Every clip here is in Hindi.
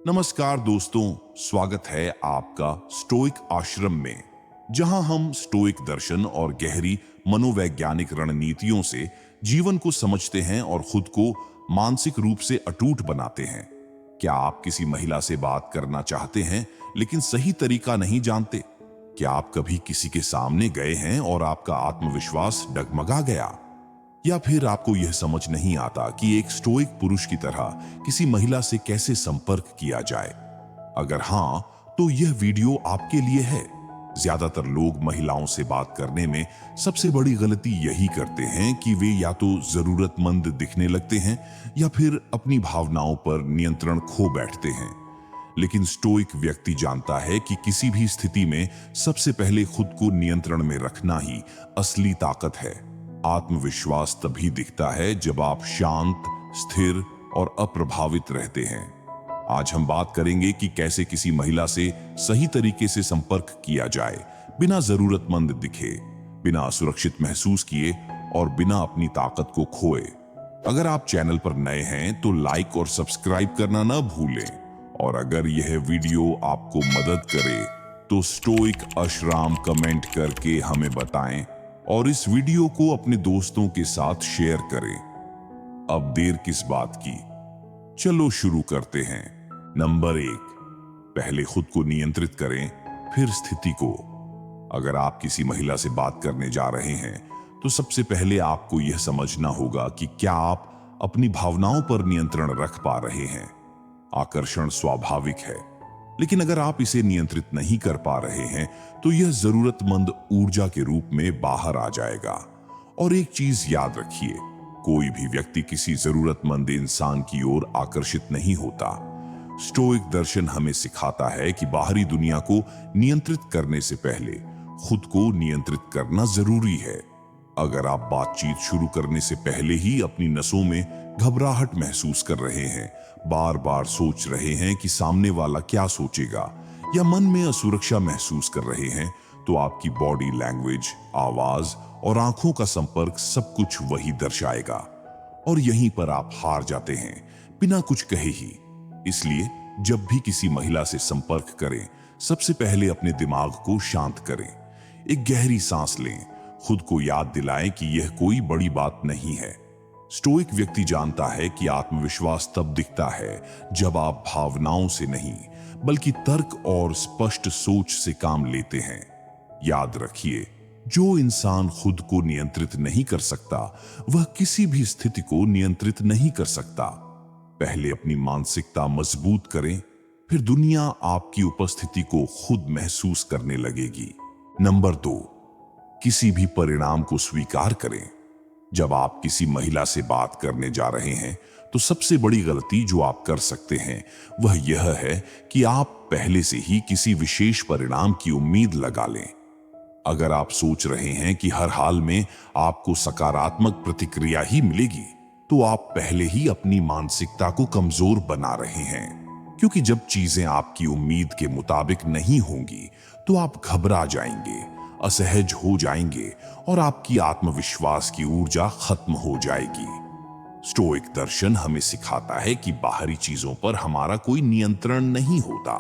नमस्कार दोस्तों, स्वागत है आपका स्टोइक आश्रम में, जहां हम स्टोइक दर्शन और गहरी मनोवैज्ञानिक रणनीतियों से जीवन को समझते हैं और खुद को मानसिक रूप से अटूट बनाते हैं। क्या आप किसी महिला से बात करना चाहते हैं लेकिन सही तरीका नहीं जानते? क्या आप कभी किसी के सामने गए हैं और आपका आत्मविश्वास डगमगा गया? या फिर आपको यह समझ नहीं आता कि एक स्टोइक पुरुष की तरह किसी महिला से कैसे संपर्क किया जाए? अगर हां, तो यह वीडियो आपके लिए है। ज्यादातर लोग महिलाओं से बात करने में सबसे बड़ी गलती यही करते हैं कि वे या तो जरूरतमंद दिखने लगते हैं या फिर अपनी भावनाओं पर नियंत्रण खो बैठते हैं। लेकिन स्टोइक व्यक्ति जानता है कि किसी भी स्थिति में सबसे पहले खुद को नियंत्रण में रखना ही असली ताकत है। आत्मविश्वास तभी दिखता है जब आप शांत, स्थिर और अप्रभावित रहते हैं। आज हम बात करेंगे कि कैसे किसी महिला से सही तरीके से संपर्क किया जाए, बिना जरूरतमंद दिखे, बिना असुरक्षित महसूस किए और बिना अपनी ताकत को खोए। अगर आप चैनल पर नए हैं तो लाइक और सब्सक्राइब करना न भूलें, और अगर यह वीडियो आपको मदद करे तो स्टोइक आश्रम कमेंट करके हमें बताएं और इस वीडियो को अपने दोस्तों के साथ शेयर करें। अब देर किस बात की, चलो शुरू करते हैं। नंबर 1, पहले खुद को नियंत्रित करें, फिर स्थिति को। अगर आप किसी महिला से बात करने जा रहे हैं तो सबसे पहले आपको यह समझना होगा कि क्या आप अपनी भावनाओं पर नियंत्रण रख पा रहे हैं। आकर्षण स्वाभाविक है, लेकिन अगर आप इसे नियंत्रित नहीं कर पा रहे हैं तो यह जरूरतमंद ऊर्जा के रूप में बाहर आ जाएगा। और एक चीज याद रखिए, कोई भी व्यक्ति किसी जरूरतमंद इंसान की ओर आकर्षित नहीं होता। स्टोइक दर्शन हमें सिखाता है कि बाहरी दुनिया को नियंत्रित करने से पहले खुद को नियंत्रित करना जरूरी है। अगर आप बातचीत शुरू करने से पहले ही अपनी नसों में घबराहट महसूस कर रहे हैं, बार बार सोच रहे हैं कि सामने वाला क्या सोचेगा, या मन में असुरक्षा महसूस कर रहे हैं, तो आपकी बॉडी लैंग्वेज, आवाज और आंखों का संपर्क सब कुछ वही दर्शाएगा। और यहीं पर आप हार जाते हैं, बिना कुछ कहे ही। इसलिए जब भी किसी महिला से संपर्क करें, सबसे पहले अपने दिमाग को शांत करें। एक गहरी सांस लें, खुद को याद दिलाएं कि यह कोई बड़ी बात नहीं है। स्टोइक व्यक्ति जानता है कि आत्मविश्वास तब दिखता है जब आप भावनाओं से नहीं, बल्कि तर्क और स्पष्ट सोच से काम लेते हैं। याद रखिए, जो इंसान खुद को नियंत्रित नहीं कर सकता, वह किसी भी स्थिति को नियंत्रित नहीं कर सकता। पहले अपनी मानसिकता मजबूत करें, फिर दुनिया आपकी उपस्थिति को खुद महसूस करने लगेगी। नंबर 2, किसी भी परिणाम को स्वीकार करें। जब आप किसी महिला से बात करने जा रहे हैं तो सबसे बड़ी गलती जो आप कर सकते हैं वह यह है कि आप पहले से ही किसी विशेष परिणाम की उम्मीद लगा लें। अगर आप सोच रहे हैं कि हर हाल में आपको सकारात्मक प्रतिक्रिया ही मिलेगी, तो आप पहले ही अपनी मानसिकता को कमजोर बना रहे हैं। क्योंकि जब चीजें आपकी उम्मीद के मुताबिक नहीं होंगी तो आप घबरा जाएंगे, असहज हो जाएंगे और आपकी आत्मविश्वास की ऊर्जा खत्म हो जाएगी। स्टोइक दर्शन हमें सिखाता है कि बाहरी चीजों पर हमारा कोई नियंत्रण नहीं होता,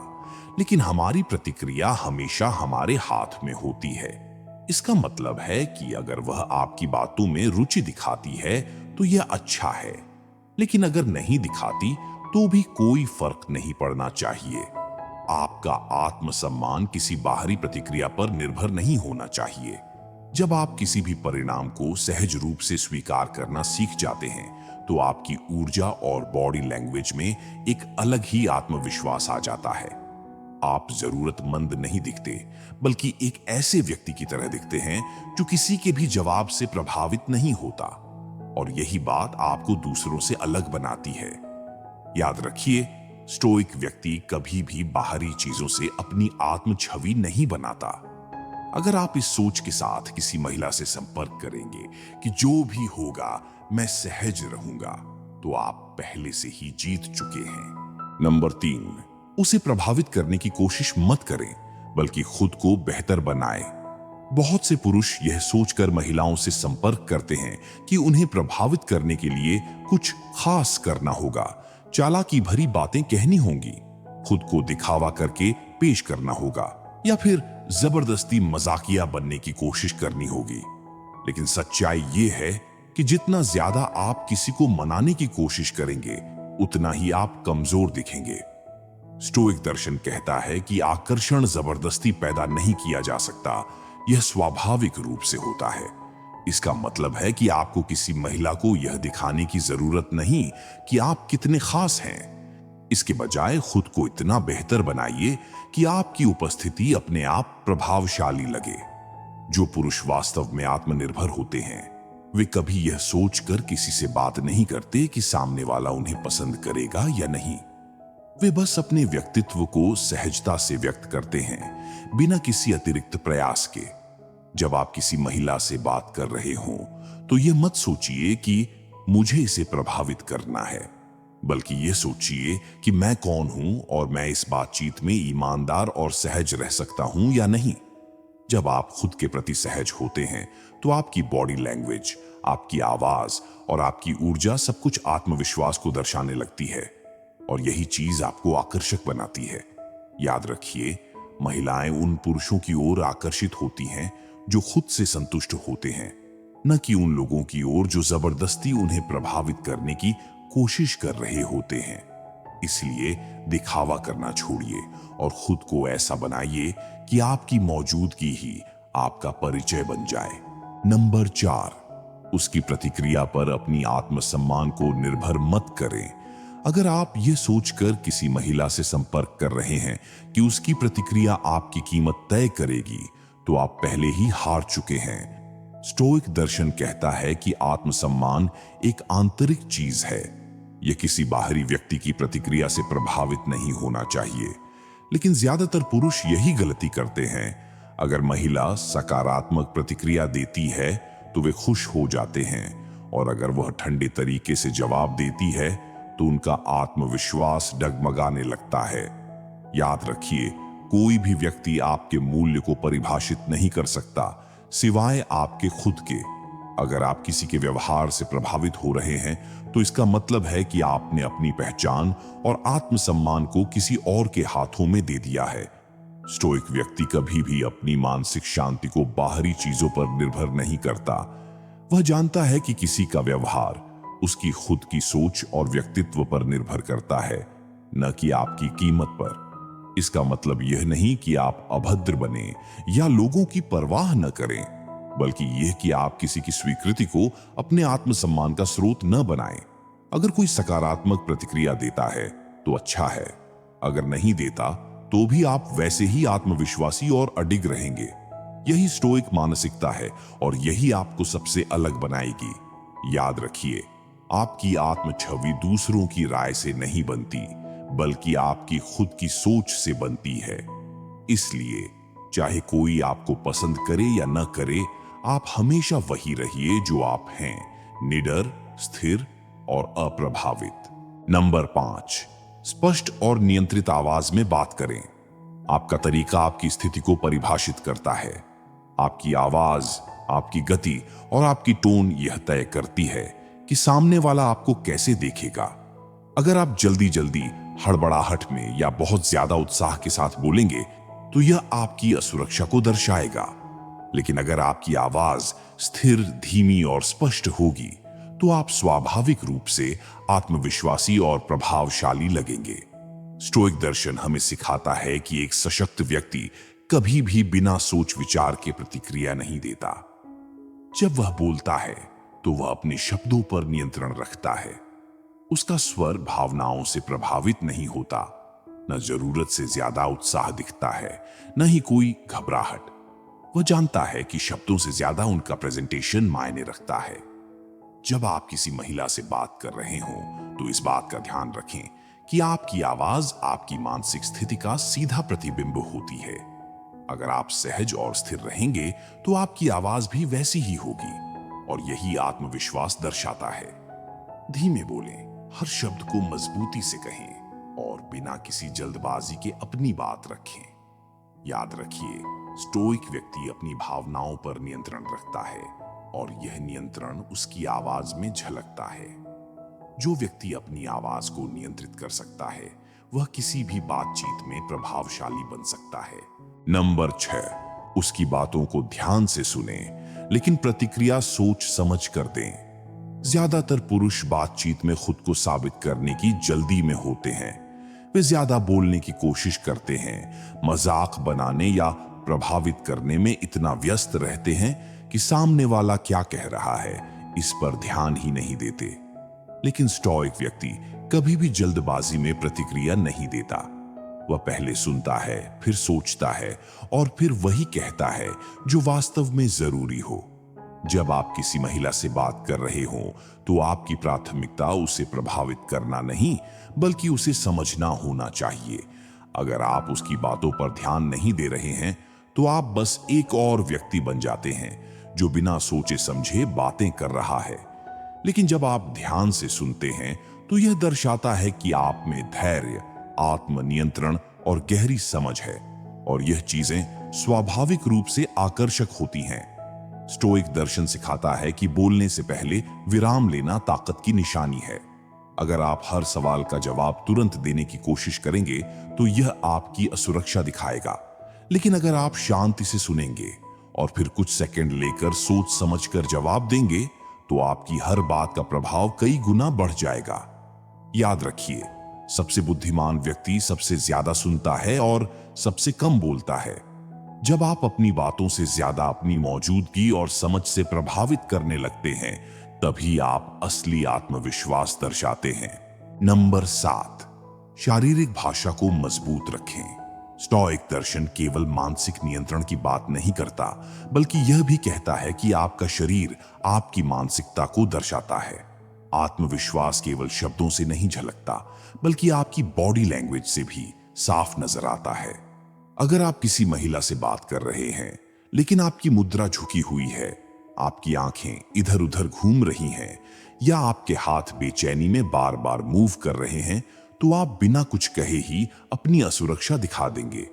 लेकिन हमारी प्रतिक्रिया हमेशा हमारे हाथ में होती है। इसका मतलब है कि अगर वह आपकी बातों में रुचि दिखाती है तो यह अच्छा है, लेकिन अगर नहीं दिखाती तो भी कोई फर्क नहीं पड़ना चाहिए। आपका आत्मसम्मान किसी बाहरी प्रतिक्रिया पर निर्भर नहीं होना चाहिए। जब आप किसी भी परिणाम को सहज रूप से स्वीकार करना सीख जाते हैं तो आपकी ऊर्जा और बॉडी लैंग्वेज में एक अलग ही आत्मविश्वास आ जाता है। आप जरूरतमंद नहीं दिखते, बल्कि एक ऐसे व्यक्ति की तरह दिखते हैं जो किसी के भी जवाब से प्रभावित नहीं होता। और यही बात आपको दूसरों से अलग बनाती है। याद रखिए, स्टोइक व्यक्ति कभी भी बाहरी चीजों से अपनी आत्म छवि नहीं बनाता। अगर आप इस सोच के साथ किसी महिला से संपर्क करेंगे कि जो भी होगा मैं सहज रहूंगा, तो आप पहले से ही जीत चुके हैं। नंबर 3, उसे प्रभावित करने की कोशिश मत करें, बल्कि खुद को बेहतर बनाएं। बहुत से पुरुष यह सोचकर महिलाओं से संपर्क करते हैं कि उन्हें प्रभावित करने के लिए कुछ खास करना होगा, चालाकी भरी बातें कहनी होंगी, खुद को दिखावा करके पेश करना होगा या फिर जबरदस्ती मजाकिया बनने की कोशिश करनी होगी। लेकिन सच्चाई ये है कि जितना ज्यादा आप किसी को मनाने की कोशिश करेंगे, उतना ही आप कमजोर दिखेंगे। स्टोइक दर्शन कहता है कि आकर्षण जबरदस्ती पैदा नहीं किया जा सकता, यह स्वाभाविक रूप से होता है। इसका मतलब है कि आपको किसी महिला को यह दिखाने की जरूरत नहीं कि आप कितने खास हैं। इसके बजाय खुद को इतना बेहतर बनाइए कि आपकी उपस्थिति अपने आप प्रभावशाली लगे। जो पुरुष वास्तव में आत्मनिर्भर होते हैं, वे कभी यह सोचकर किसी से बात नहीं करते कि सामने वाला उन्हें पसंद करेगा या नहीं। वे बस अपने व्यक्तित्व को सहजता से व्यक्त करते हैं, बिना किसी अतिरिक्त प्रयास के। जब आप किसी महिला से बात कर रहे हों, तो यह मत सोचिए कि मुझे इसे प्रभावित करना है, बल्कि यह सोचिए कि मैं कौन हूं और मैं इस बातचीत में ईमानदार और सहज रह सकता हूं या नहीं। जब आप खुद के प्रति सहज होते हैं, तो आपकी बॉडी लैंग्वेज, आपकी आवाज और आपकी ऊर्जा सब कुछ आत्मविश्वास को दर्शाने लगती है, और यही चीज आपको आकर्षक बनाती है। याद रखिए, महिलाएं उन पुरुषों की ओर आकर्षित होती हैं जो खुद से संतुष्ट होते हैं, न कि उन लोगों की ओर जो जबरदस्ती उन्हें प्रभावित करने की कोशिश कर रहे होते हैं। इसलिए दिखावा करना छोड़िए और खुद को ऐसा बनाइए कि आपकी मौजूदगी ही आपका परिचय बन जाए। नंबर 4, उसकी प्रतिक्रिया पर अपनी आत्मसम्मान को निर्भर मत करें। अगर आप ये सोचकर किसी महिला से संपर्क कर रहे हैं कि उसकी प्रतिक्रिया आपकी कीमत तय करेगी, तो आप पहले ही हार चुके हैं। स्टोइक दर्शन कहता है कि आत्मसम्मान एक आंतरिक चीज है। यह किसी बाहरी व्यक्ति की प्रतिक्रिया से प्रभावित नहीं होना चाहिए। लेकिन ज्यादातर पुरुष यही गलती करते हैं। अगर महिला सकारात्मक प्रतिक्रिया देती है तो वे खुश हो जाते हैं, और अगर वह ठंडे तरीके से जवाब देती है तो उनका आत्मविश्वास डगमगाने लगता है। याद रखिए, कोई भी व्यक्ति आपके मूल्य को परिभाषित नहीं कर सकता सिवाय आपके खुद के। अगर आप किसी के व्यवहार से प्रभावित हो रहे हैं, तो इसका मतलब है कि आपने अपनी पहचान और आत्मसम्मान को किसी और के हाथों में दे दिया है। स्टोइक व्यक्ति कभी भी अपनी मानसिक शांति को बाहरी चीजों पर निर्भर नहीं करता। वह जानता है कि किसी का व्यवहार उसकी खुद की सोच और व्यक्तित्व पर निर्भर करता है, न कि आपकी कीमत पर। इसका मतलब यह नहीं कि आप अभद्र बने या लोगों की परवाह न करें, बल्कि यह कि आप किसी की स्वीकृति को अपने आत्मसम्मान का स्रोत न बनाएं। अगर कोई सकारात्मक प्रतिक्रिया देता है तो अच्छा है, अगर नहीं देता तो भी आप वैसे ही आत्मविश्वासी और अडिग रहेंगे। यही स्टोइक मानसिकता है और यही आपको सबसे अलग बनाएगी। याद रखिए, आपकी आत्म छवि दूसरों की राय से नहीं बनती, बल्कि आपकी खुद की सोच से बनती है। इसलिए चाहे कोई आपको पसंद करे या न करे, आप हमेशा वही रहिए जो आप हैं, निडर, स्थिर और अप्रभावित। नंबर 5, स्पष्ट और नियंत्रित आवाज में बात करें। आपका तरीका आपकी स्थिति को परिभाषित करता है। आपकी आवाज, आपकी गति और आपकी टोन यह तय करती है कि सामने वाला आपको कैसे देखेगा। अगर आप जल्दी जल्दी, हड़बड़ाहट में या बहुत ज्यादा उत्साह के साथ बोलेंगे, तो यह आपकी असुरक्षा को दर्शाएगा। लेकिन अगर आपकी आवाज स्थिर, धीमी और स्पष्ट होगी, तो आप स्वाभाविक रूप से आत्मविश्वासी और प्रभावशाली लगेंगे। स्टोइक दर्शन हमें सिखाता है कि एक सशक्त व्यक्ति कभी भी बिना सोच विचार के प्रतिक्रिया नहीं देता। जब वह बोलता है तो वह अपने शब्दों पर नियंत्रण रखता है। उसका स्वर भावनाओं से प्रभावित नहीं होता। न जरूरत से ज्यादा उत्साह दिखता है, न ही कोई घबराहट। वह जानता है कि शब्दों से ज्यादा उनका प्रेजेंटेशन मायने रखता है। जब आप किसी महिला से बात कर रहे हों, तो इस बात का ध्यान रखें कि आपकी आवाज आपकी मानसिक स्थिति का सीधा प्रतिबिंब होती है। अगर आप सहज और स्थिर रहेंगे, तो आपकी आवाज भी वैसी ही होगी, और यही आत्मविश्वास दर्शाता है। धीमे बोलें, हर शब्द को मजबूती से कहें और बिना किसी जल्दबाजी के अपनी बात रखें। याद रखिए, स्टोइक व्यक्ति अपनी भावनाओं पर नियंत्रण रखता है, और यह नियंत्रण उसकी आवाज में झलकता है। जो व्यक्ति अपनी आवाज को नियंत्रित कर सकता है, वह किसी भी बातचीत में प्रभावशाली बन सकता है। नंबर 6, उसकी बातों को ध्यान से सुने, लेकिन प्रतिक्रिया सोच समझ कर दें। ज्यादातर पुरुष बातचीत में खुद को साबित करने की जल्दी में होते हैं। वे ज्यादा बोलने की कोशिश करते हैं, मजाक बनाने या प्रभावित करने में इतना व्यस्त रहते हैं कि सामने वाला क्या कह रहा है इस पर ध्यान ही नहीं देते। लेकिन स्टोइक व्यक्ति कभी भी जल्दबाजी में प्रतिक्रिया नहीं देता। वह पहले सुनता है, फिर सोचता है और फिर वही कहता है जो वास्तव में जरूरी हो। जब आप किसी महिला से बात कर रहे हो तो आपकी प्राथमिकता उसे प्रभावित करना नहीं, बल्कि उसे समझना होना चाहिए। अगर आप उसकी बातों पर ध्यान नहीं दे रहे हैं तो आप बस एक और व्यक्ति बन जाते हैं जो बिना सोचे समझे बातें कर रहा है। लेकिन जब आप ध्यान से सुनते हैं तो यह दर्शाता है कि आप में धैर्य, आत्मनियंत्रण और गहरी समझ है, और यह चीजें स्वाभाविक रूप से आकर्षक होती हैं। स्टोइक दर्शन सिखाता है कि बोलने से पहले विराम लेना ताकत की निशानी है। अगर आप हर सवाल का जवाब तुरंत देने की कोशिश करेंगे तो यह आपकी असुरक्षा दिखाएगा। लेकिन अगर आप शांति से सुनेंगे और फिर कुछ सेकंड लेकर सोच समझकर जवाब देंगे तो आपकी हर बात का प्रभाव कई गुना बढ़ जाएगा। याद रखिए, सबसे बुद्धिमान व्यक्ति सबसे ज्यादा सुनता है और सबसे कम बोलता है। जब आप अपनी बातों से ज्यादा अपनी मौजूदगी और समझ से प्रभावित करने लगते हैं, तभी आप असली आत्मविश्वास दर्शाते हैं। नंबर 7, शारीरिक भाषा को मजबूत रखें। स्टोइक दर्शन केवल मानसिक नियंत्रण की बात नहीं करता, बल्कि यह भी कहता है कि आपका शरीर आपकी मानसिकता को दर्शाता है। आत्मविश्वास केवल शब्दों से नहीं झलकता, बल्कि आपकी बॉडी लैंग्वेज से भी साफ नजर आता है। अगर आप किसी महिला से बात कर रहे हैं लेकिन आपकी मुद्रा झुकी हुई है, आपकी आंखें इधर उधर घूम रही हैं, या आपके हाथ बेचैनी में बार बार मूव कर रहे हैं, तो आप बिना कुछ कहे ही अपनी असुरक्षा दिखा देंगे।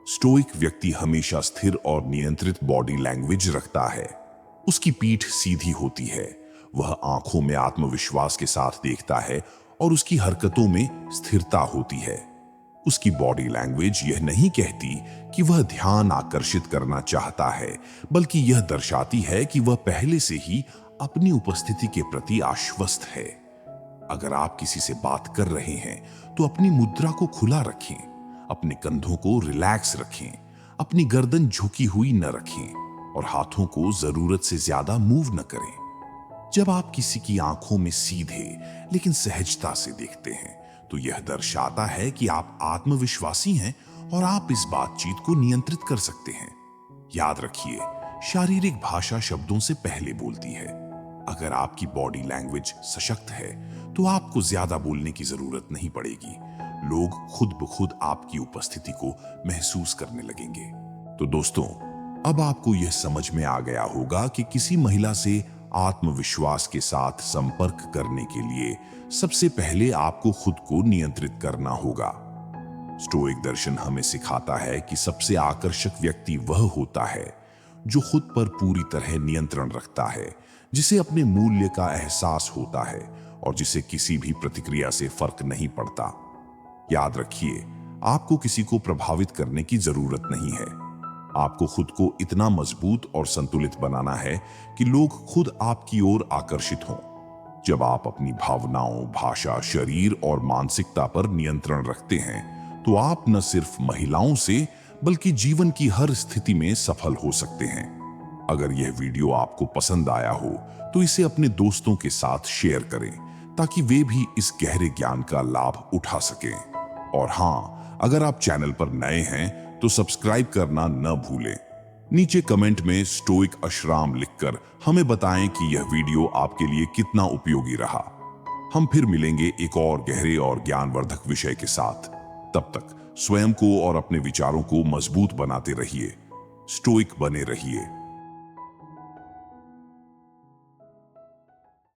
स्टोइक व्यक्ति हमेशा स्थिर और नियंत्रित बॉडी लैंग्वेज रखता है। उसकी पीठ सीधी होती है, वह आंखों में आत्मविश्वास के साथ देखता है और उसकी हरकतों में स्थिरता होती है। उसकी बॉडी लैंग्वेज यह नहीं कहती कि वह ध्यान आकर्षित करना चाहता है, बल्कि यह दर्शाती है कि वह पहले से ही अपनी उपस्थिति के प्रति आश्वस्त है। अगर आप किसी से बात कर रहे हैं तो अपनी मुद्रा को खुला रखें, अपने कंधों को रिलैक्स रखें, अपनी गर्दन झुकी हुई न रखें और हाथों को जरूरत से ज्यादा मूव न करें। जब आप किसी की आंखों में सीधे लेकिन सहजता से देखते हैं तो यह दर्शाता है कि आप आत्मविश्वासी हैं और आप इस बातचीत को नियंत्रित कर सकते हैं। याद रखिए, शारीरिक भाषा शब्दों से पहले बोलती है। अगर आपकी बॉडी लैंग्वेज सशक्त है तो आपको ज्यादा बोलने की जरूरत नहीं पड़ेगी। लोग खुद ब खुद आपकी उपस्थिति को महसूस करने लगेंगे। तो दोस्तों, अब आपको यह समझ में आ गया होगा कि किसी महिला से आत्मविश्वास के साथ संपर्क करने के लिए सबसे पहले आपको खुद को नियंत्रित करना होगा। स्टोइक दर्शन हमें सिखाता है कि सबसे आकर्षक व्यक्ति वह होता है जो खुद पर पूरी तरह नियंत्रण रखता है, जिसे अपने मूल्य का एहसास होता है और जिसे किसी भी प्रतिक्रिया से फर्क नहीं पड़ता। याद रखिए, आपको किसी को प्रभावित करने की जरूरत नहीं है। आपको खुद को इतना मजबूत और संतुलित बनाना है कि लोग खुद आपकी ओर आकर्षित हों। जब आप अपनी भावनाओं, भाषा, शरीर और मानसिकता पर नियंत्रण रखते हैं तो आप न सिर्फ महिलाओं से बल्कि जीवन की हर स्थिति में सफल हो सकते हैं। अगर यह वीडियो आपको पसंद आया हो तो इसे अपने दोस्तों के साथ शेयर करें ताकि वे भी इस गहरे ज्ञान का लाभ उठा सकें। और हाँ, अगर आप चैनल पर नए हैं तो सब्सक्राइब करना न भूलें। नीचे कमेंट में स्टोइक अशराम लिखकर हमें बताएं कि यह वीडियो आपके लिए कितना उपयोगी रहा। हम फिर मिलेंगे एक और गहरे और ज्ञानवर्धक विषय के साथ। तब तक स्वयं को और अपने विचारों को मजबूत बनाते रहिए। स्टोइक बने रहिए।